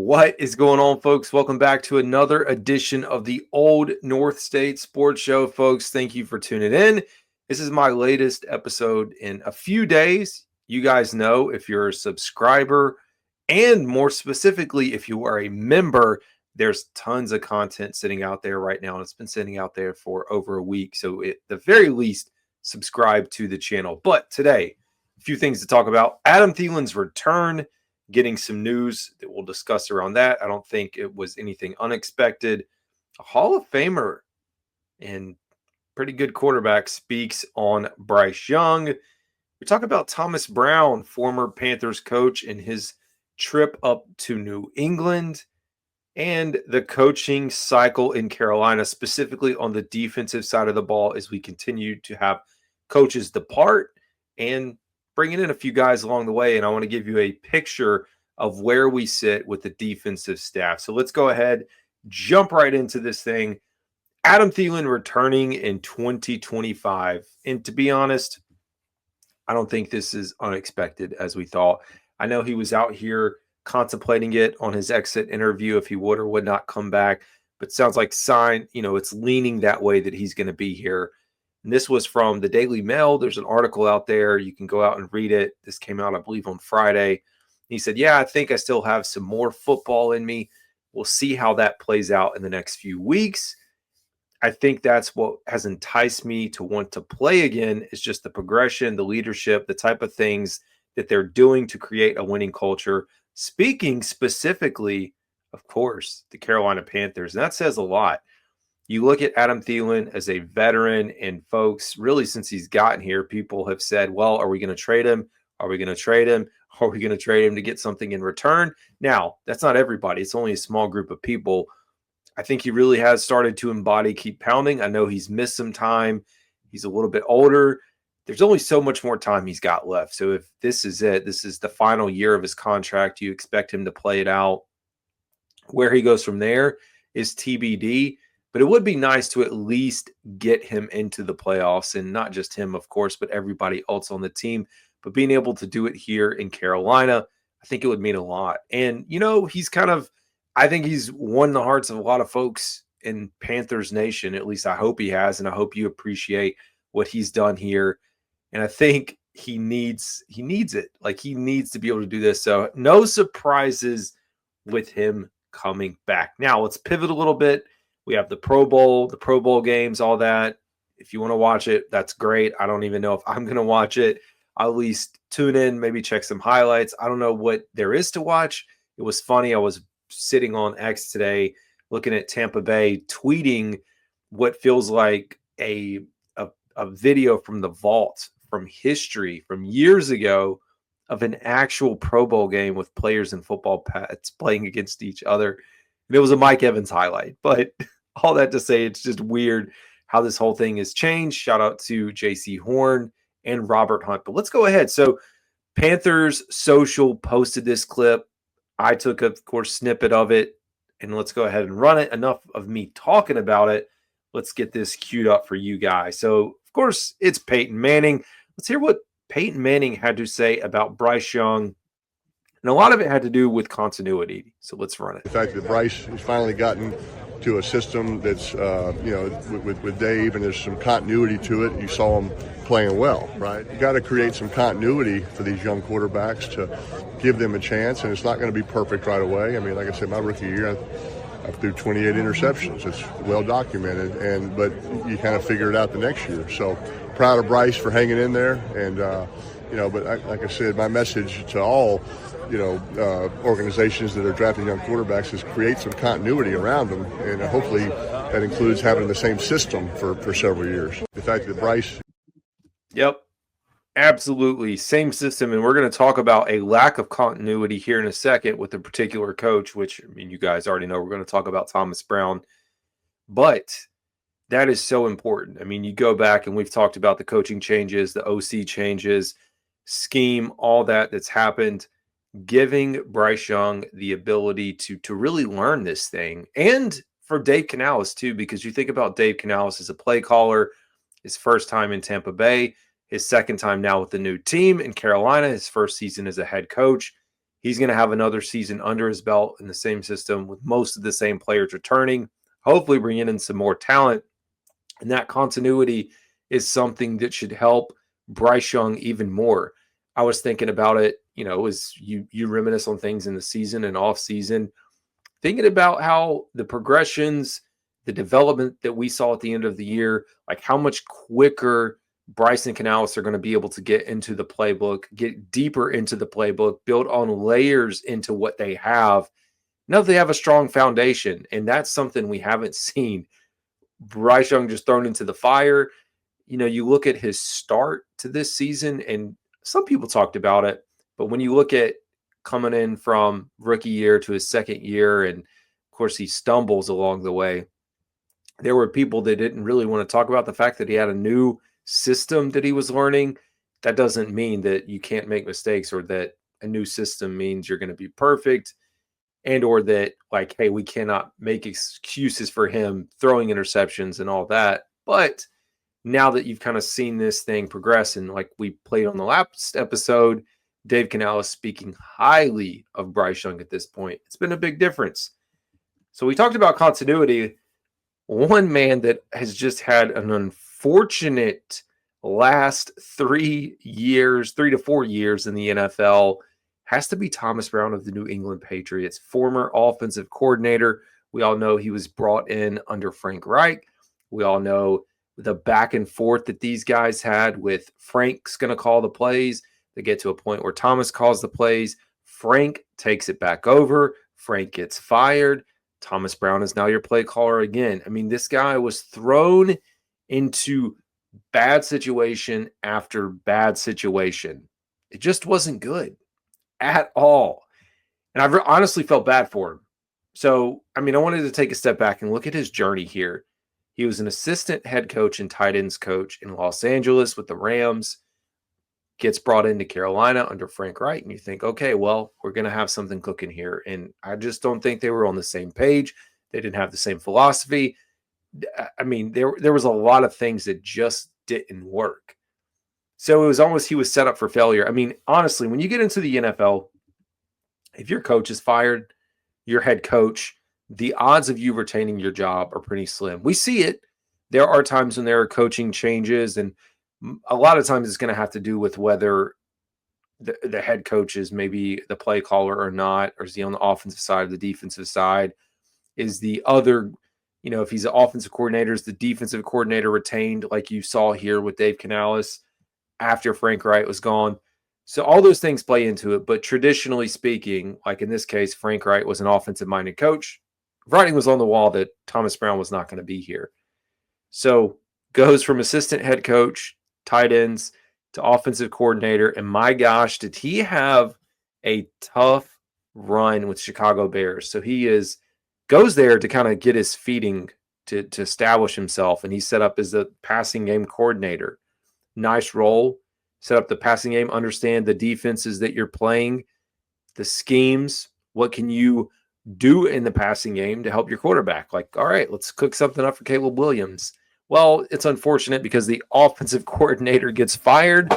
What is going on, folks? Welcome back to another edition of the Old North State Sports Show, folks. Thank you for tuning in. This is my latest episode in a few days. You guys know, if you're a subscriber, and more specifically, if you are a member, there's tons of content sitting out there right now, and it's been sitting out there for over a week. So at the very least, subscribe to the channel. But today, a few things to talk about. Adam Thielen's return, getting some news that we'll discuss around that. I don't think it was anything unexpected. A Hall of Famer and pretty good quarterback speaks on Bryce Young. We talk about Thomas Brown, former Panthers coach, and his trip up to New England, and the coaching cycle in Carolina, specifically on the defensive side of the ball, as we continue to have coaches depart and bringing in a few guys along the way. And I want to give you a picture of where we sit with the defensive staff. So let's go ahead, jump right into this thing. Adam Thielen returning in 2025. And to be honest, I don't think this is unexpected as we thought. I know he was out here contemplating it on his exit interview if he would or would not come back, but sounds like it's leaning that way that he's going to be here. And this was from the Daily Mail. There's an article out there. You can go out and read it. This came out, I believe, on Friday. He said, I think I still have some more football in me. We'll see how that plays out in the next few weeks. I think that's what has enticed me to want to play again, is just the progression, the leadership, the type of things that they're doing to create a winning culture. Speaking specifically, of course, the Carolina Panthers. And that says a lot. You look at Adam Thielen as a veteran, and folks, really since he's gotten here, people have said, well, are we going to trade him? Are we going to trade him? Are we going to trade him to get something in return? Now, that's not everybody. It's only a small group of people. I think he really has started to embody keep pounding. I know he's missed some time. He's a little bit older. There's only so much more time he's got left. So if this is it, this is the final year of his contract, you expect him to play it out. Where he goes from there is TBD. But it would be nice to at least get him into the playoffs, and not just him, of course, but everybody else on the team. But being able to do it here in Carolina, I think it would mean a lot. And, I think he's won the hearts of a lot of folks in Panthers Nation. At least I hope he has, and I hope you appreciate what he's done here. And I think he needs it. Like, he needs to be able to do this. So no surprises with him coming back. Now let's pivot a little bit. We have the Pro Bowl games, all that. If you want to watch it, that's great. I don't even know if I'm going to watch it. I'll at least tune in, maybe check some highlights. I don't know what there is to watch. It was funny. I was sitting on X today looking at Tampa Bay, tweeting what feels like a video from the vault, from history, from years ago, of an actual Pro Bowl game with players in football pads playing against each other. And it was a Mike Evans highlight. But all that to say, it's just weird how this whole thing has changed. Shout out to J.C. Horn and Robert Hunt. But let's go ahead. So Panthers Social posted this clip. I took, of course, snippet of it, and let's go ahead and run it. Enough of me talking about it. Let's get this queued up for you guys. So, of course, it's Peyton Manning. Let's hear what Peyton Manning had to say about Bryce Young. And a lot of it had to do with continuity. So let's run it. The fact that Bryce has finally gotten to a system that's, with Dave, and there's some continuity to it. You saw him playing well, right? You got to create some continuity for these young quarterbacks to give them a chance, and it's not going to be perfect right away. I mean, like I said, my rookie year, I threw 28 interceptions. It's well documented, but you kind of figure it out the next year. So proud of Bryce for hanging in there, and but like I said, my message to all organizations that are drafting young quarterbacks is create some continuity around them, and hopefully that includes having the same system for several years. The fact that Bryce. Yep, absolutely. Same system. And we're going to talk about a lack of continuity here in a second with a particular coach, which, I mean, you guys already know we're going to talk about Thomas Brown. But that is so important. I mean, you go back and we've talked about the coaching changes, the OC changes, scheme, all that's happened. Giving Bryce Young the ability to really learn this thing. And for Dave Canales too, because you think about Dave Canales as a play caller, his first time in Tampa Bay, his second time now with the new team in Carolina, his first season as a head coach. He's going to have another season under his belt in the same system with most of the same players returning, hopefully bringing in some more talent. And that continuity is something that should help Bryce Young even more. I was thinking about it, as you reminisce on things in the season and off season, thinking about how the progressions, the development that we saw at the end of the year, like how much quicker Bryce and Canales are going to be able to get into the playbook, get deeper into the playbook, build on layers into what they have. Now they have a strong foundation, and that's something we haven't seen. Bryce Young just thrown into the fire. You look at his start to this season, and some people talked about it, but when you look at coming in from rookie year to his second year, and of course he stumbles along the way, there were people that didn't really want to talk about the fact that he had a new system that he was learning. That doesn't mean that you can't make mistakes, or that a new system means you're going to be perfect, and or that, like, hey, we cannot make excuses for him throwing interceptions and all that. But now that you've kind of seen this thing progress, and like we played on the last episode, Dave Canales speaking highly of Bryce Young at this point, it's been a big difference. So we talked about continuity. One man that has just had an unfortunate last 3 to 4 years in the NFL has to be Thomas Brown of the New England Patriots, former offensive coordinator. We all know he was brought in under Frank Reich. We all know the back and forth that these guys had with Frank's going to call the plays. They get to a point where Thomas calls the plays. Frank takes it back over. Frank gets fired. Thomas Brown is now your play caller again. I mean, this guy was thrown into bad situation after bad situation. It just wasn't good at all. And I honestly felt bad for him. So, I wanted to take a step back and look at his journey here. He was an assistant head coach and tight ends coach in Los Angeles with the Rams, gets brought into Carolina under Frank Reich, and you think, okay, well, we're going to have something cooking here. And I just don't think they were on the same page. They didn't have the same philosophy. There was a lot of things that just didn't work. So it was almost he was set up for failure. Honestly, when you get into the NFL, if your coach is fired, your head coach, the odds of you retaining your job are pretty slim. We see it. There are times when there are coaching changes, and a lot of times it's going to have to do with whether the head coach is maybe the play caller or not, or is he on the offensive side or the defensive side? Is the other, if he's an offensive coordinator, is the defensive coordinator retained, like you saw here with Dave Canales after Frank Reich was gone? So all those things play into it. But traditionally speaking, like in this case, Frank Reich was an offensive-minded coach. Writing was on the wall that Thomas Brown was not going to be here. So goes from assistant head coach, tight ends, to offensive coordinator. And my gosh, did he have a tough run with Chicago Bears. So he goes there to kind of get his feeding to establish himself. And he's set up as the passing game coordinator. Nice role. Set up the passing game, understand the defenses that you're playing, the schemes. What can you do in the passing game to help your quarterback? Like, all right, let's cook something up for Caleb Williams. Well, it's unfortunate because the offensive coordinator gets fired.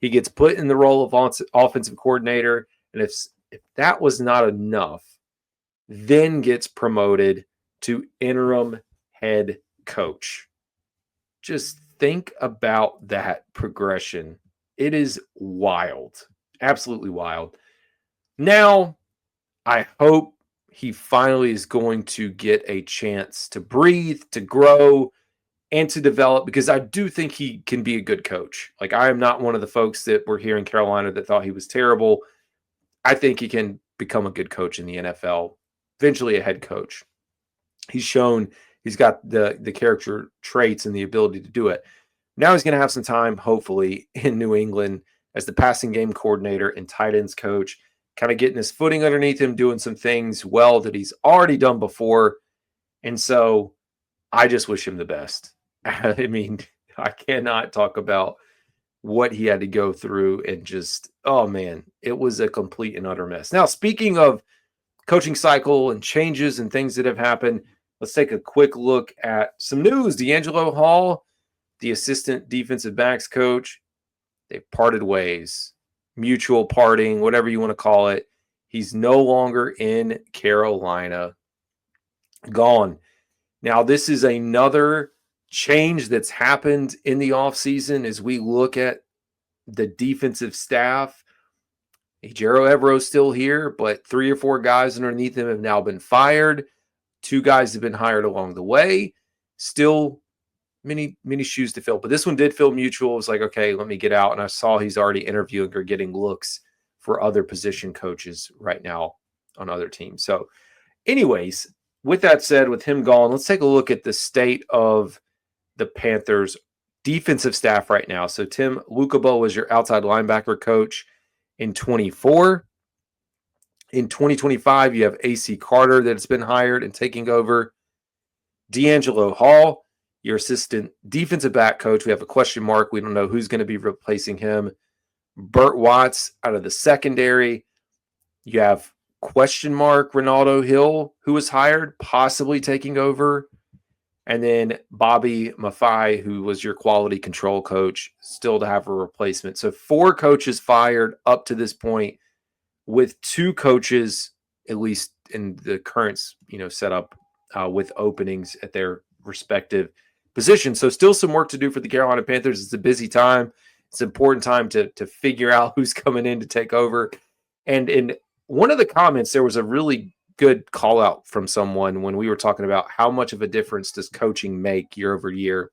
He gets put in the role of offensive coordinator. And if that was not enough, then gets promoted to interim head coach. Just think about that progression. It is wild. Absolutely wild. Now, I hope he finally is going to get a chance to breathe, to grow, and to develop, because I do think he can be a good coach. Like, I am not one of the folks that were here in Carolina that thought he was terrible. I think he can become a good coach in the NFL, eventually a head coach. He's shown he's got the character traits and the ability to do it. Now he's going to have some time, hopefully, in New England as the passing game coordinator and tight ends coach, kind of getting his footing underneath him, doing some things well that he's already done before. And so I just wish him the best. I mean, I cannot talk about what he had to go through and just, oh man, it was a complete and utter mess. Now, speaking of coaching cycle and changes and things that have happened, let's take a quick look at some news. DeAngelo Hall, the assistant defensive backs coach, they've parted ways, mutual parting, whatever you want to call it. He's no longer in Carolina. Gone. Now, this is another change that's happened in the offseason as we look at the defensive staff. Ejiro Evero's still here, but 3 or 4 guys underneath him have now been fired. 2 guys have been hired along the way. Still many shoes to fill. But this one did feel mutual. It was like, okay, let me get out. And I saw he's already interviewing or getting looks for other position coaches right now on other teams. So anyways, with that said, with him gone, let's take a look at the state of the Panthers defensive staff right now. So Tim Lukabo was your outside linebacker coach in 24. In 2025, you have AC Carter that's been hired and taking over. DeAngelo Hall, your assistant defensive back coach. We have a question mark. We don't know who's going to be replacing him. Burt Watts out of the secondary. You have question mark Ronaldo Hill, who was hired, possibly taking over. And then Bobby Maffei, who was your quality control coach, still to have a replacement. So 4 coaches fired up to this point, with 2 coaches, at least in the current setup, with openings at their respective positions. So still some work to do for the Carolina Panthers. It's a busy time. It's an important time to figure out who's coming in to take over. And in one of the comments, there was a really good call out from someone when we were talking about how much of a difference does coaching make year over year,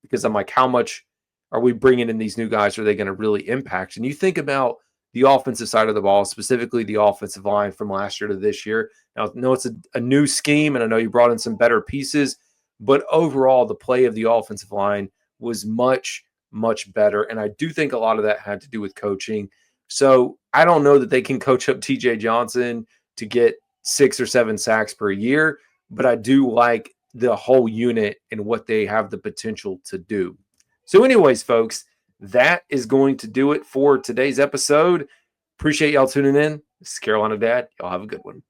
because I'm like, how much are we bringing in these new guys? Are they going to really impact? And you think about the offensive side of the ball, specifically the offensive line from last year to this year. Now, I know it's a new scheme, and I know you brought in some better pieces, but overall, the play of the offensive line was much, much better. And I do think a lot of that had to do with coaching. So I don't know that they can coach up TJ Johnson to get 6 or 7 sacks per year, but I do like the whole unit and what they have the potential to do. So anyways, folks, that is going to do it for today's episode. Appreciate y'all tuning in. This is Carolina Dad. Y'all have a good one.